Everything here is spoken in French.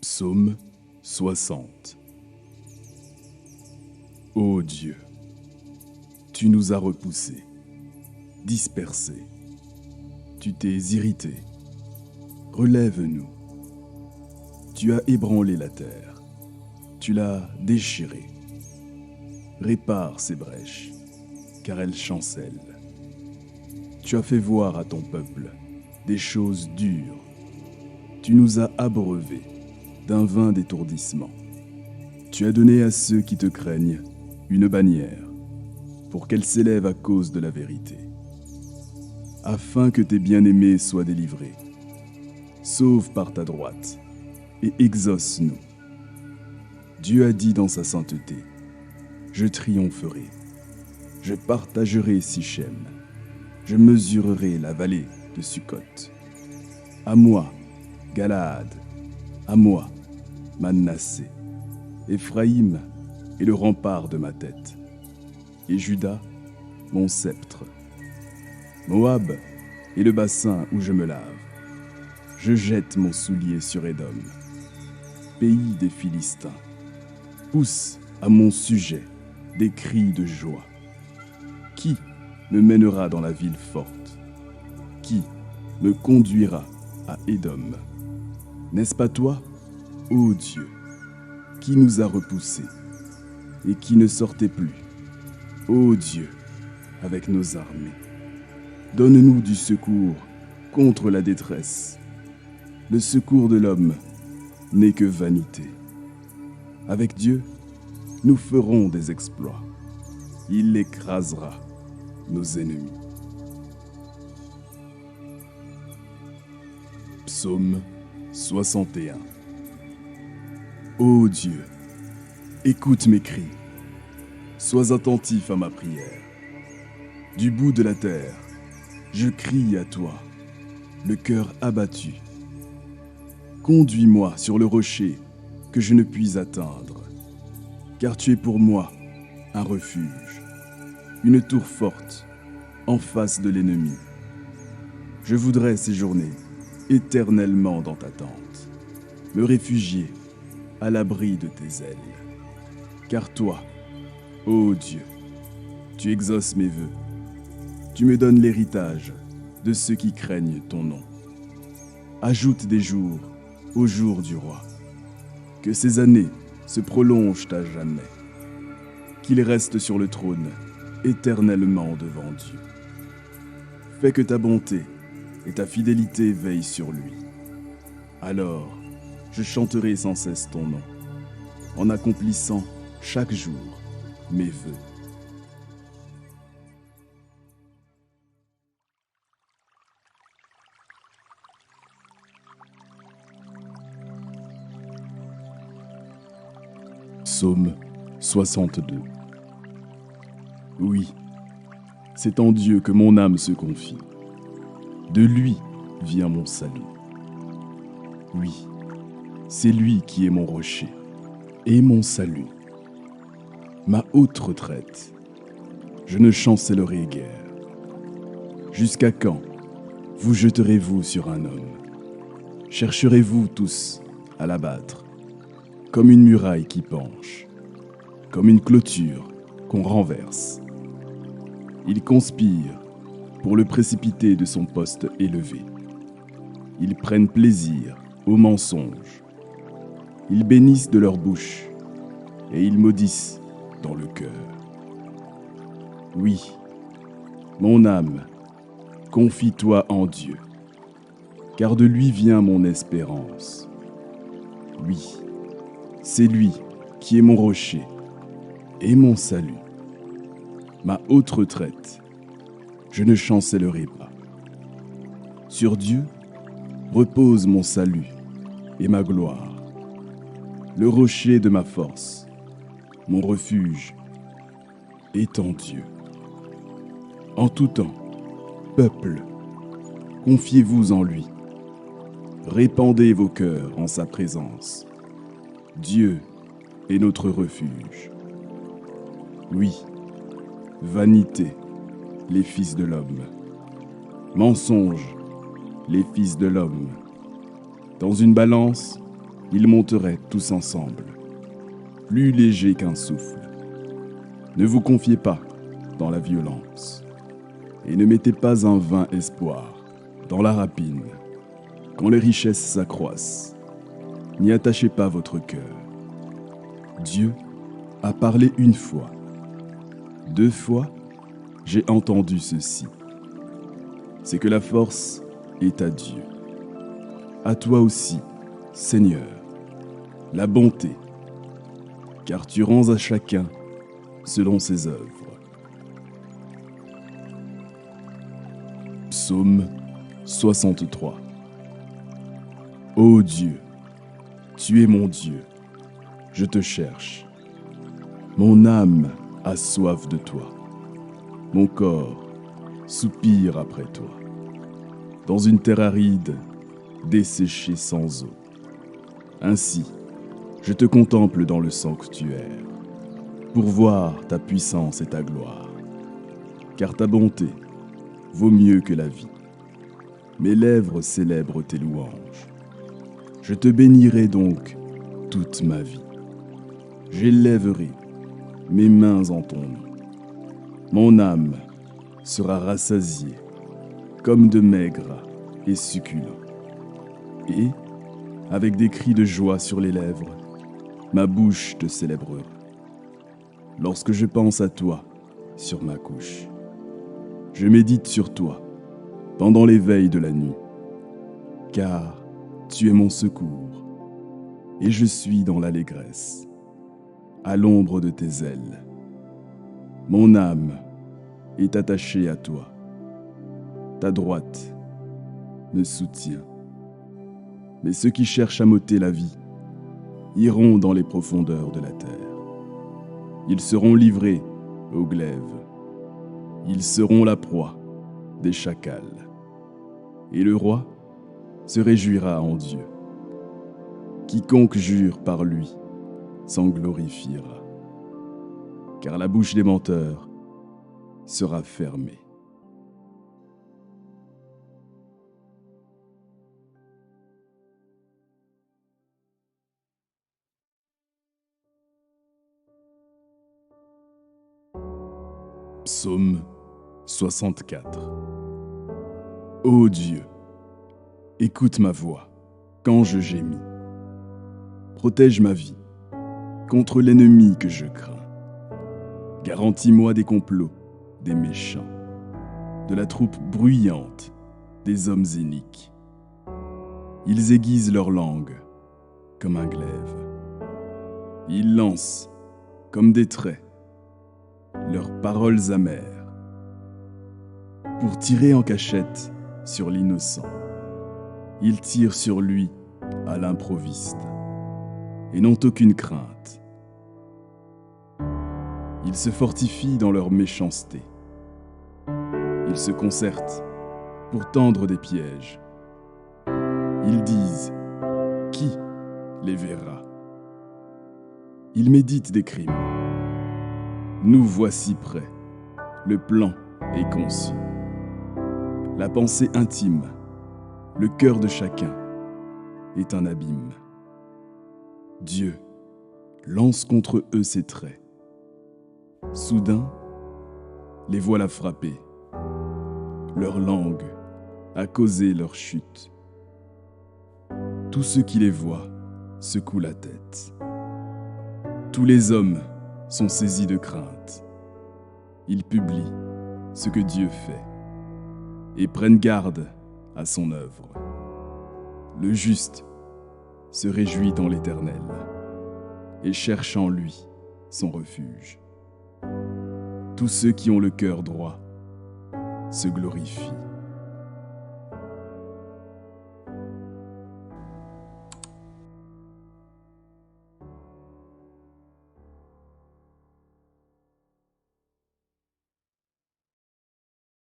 Psaume 60. Ô Dieu, tu nous as repoussés, dispersés. Tu t'es irrité. Relève-nous. Tu as ébranlé la terre. Tu l'as déchirée. Répare ces brèches, car elles chancellent. Tu as fait voir à ton peuple des choses dures. Tu nous as abreuvés d'un vin d'étourdissement. Tu as donné à ceux qui te craignent une bannière, pour qu'elle s'élève à cause de la vérité, afin que tes bien-aimés soient délivrés. Sauve par ta droite et exauce-nous. Dieu a dit dans sa sainteté, je triompherai, je partagerai Sichem, je mesurerai la vallée de Sukkot. À moi, Galaad, à moi, Manassé, Éphraïm est le rempart de ma tête, et Juda, mon sceptre. Moab est le bassin où je me lave. Je jette mon soulier sur Édom, pays des Philistins. Pousse à mon sujet des cris de joie. Qui me mènera dans la ville forte? Qui me conduira à Édom? N'est-ce pas toi, ô Dieu, qui nous a repoussés et qui ne sortait plus, ô Dieu, avec nos armées? Donne-nous du secours contre la détresse. Le secours de l'homme n'est que vanité. Avec Dieu, nous ferons des exploits. Il écrasera nos ennemis. Psaume 61. Ô Dieu, écoute mes cris. Sois attentif à ma prière. Du bout de la terre, je crie à toi, le cœur abattu. Conduis-moi sur le rocher que je ne puis atteindre, car tu es pour moi un refuge, une tour forte en face de l'ennemi. Je voudrais séjourner éternellement dans ta tente, me réfugier à l'abri de tes ailes. Car toi, ô Dieu, tu exauces mes vœux, tu me donnes l'héritage de ceux qui craignent ton nom. Ajoute des jours aux jours du roi, que ces années se prolongent à jamais, qu'il reste sur le trône éternellement devant Dieu. Fais que ta bonté et ta fidélité veillent sur lui. Alors, je chanterai sans cesse ton nom, en accomplissant chaque jour mes vœux. Psaume 62. Oui, c'est en Dieu que mon âme se confie. De lui vient mon salut. Oui, c'est lui qui est mon rocher et mon salut, ma haute retraite. Je ne chancellerai guère. Jusqu'à quand vous jeterez-vous sur un homme? Chercherez-vous tous à l'abattre, comme une muraille qui penche, comme une clôture qu'on renverse? Il conspire pour le précipiter de son poste élevé. Ils prennent plaisir au mensonge. Ils bénissent de leur bouche et ils maudissent dans le cœur. Oui, mon âme, confie-toi en Dieu, car de lui vient mon espérance. Oui, c'est lui qui est mon rocher et mon salut, ma haute retraite. Je ne chancellerai pas. Sur Dieu repose mon salut et ma gloire, le rocher de ma force, mon refuge est en Dieu. En tout temps, peuple, confiez-vous en lui. Répandez vos cœurs en sa présence. Dieu est notre refuge. Oui, vanité, les fils de l'homme. Mensonge, les fils de l'homme. Dans une balance, ils monteraient tous ensemble, plus légers qu'un souffle. Ne vous confiez pas dans la violence, et ne mettez pas un vain espoir dans la rapine. Quand les richesses s'accroissent, n'y attachez pas votre cœur. Dieu a parlé une fois. 2 fois, j'ai entendu ceci. C'est que la force est à Dieu. À toi aussi, Seigneur, la bonté, car tu rends à chacun selon ses œuvres. Psaume 63. Ô Dieu, tu es mon Dieu, je te cherche. Mon âme a soif de toi. Mon corps soupire après toi. Dans une terre aride, desséchée sans eau. Ainsi, je te contemple dans le sanctuaire, pour voir ta puissance et ta gloire. Car ta bonté vaut mieux que la vie. Mes lèvres célèbrent tes louanges. Je te bénirai donc toute ma vie. J'élèverai mes mains en ton nom. Mon âme sera rassasiée comme de maigres et succulents. Et, avec des cris de joie sur les lèvres, ma bouche te célébrera. Lorsque je pense à toi sur ma couche, je médite sur toi pendant les veilles de la nuit, car tu es mon secours, et je suis dans l'allégresse, à l'ombre de tes ailes. Mon âme est attachée à toi, ta droite me soutient. Mais ceux qui cherchent à m'ôter la vie iront dans les profondeurs de la terre. Ils seront livrés au glaive. Ils seront la proie des chacals. Et le roi se réjouira en Dieu. Quiconque jure par lui s'en glorifiera, car la bouche des menteurs sera fermée. Psaume 64. Ô Dieu, écoute ma voix quand je gémis. Protège ma vie contre l'ennemi que je crains. Garantis-moi des complots des méchants, de la troupe bruyante des hommes iniques. Ils aiguisent leur langue comme un glaive. Ils lancent comme des traits leurs paroles amères pour tirer en cachette sur l'innocent. Ils tirent sur lui à l'improviste et n'ont aucune crainte. Ils se fortifient dans leur méchanceté. Ils se concertent pour tendre des pièges. Ils disent : qui les verra ? Ils méditent des crimes. Nous voici prêts. Le plan est conçu. La pensée intime, le cœur de chacun est un abîme. Dieu lance contre eux ses traits. Soudain, les voilà frappés. Leur langue a causé leur chute. Tous ceux qui les voient secouent la tête. Tous les hommes sont saisis de crainte. Ils publient ce que Dieu fait et prennent garde à son œuvre. Le juste se réjouit en l'Éternel et cherche en lui son refuge. Tous ceux qui ont le cœur droit se glorifient.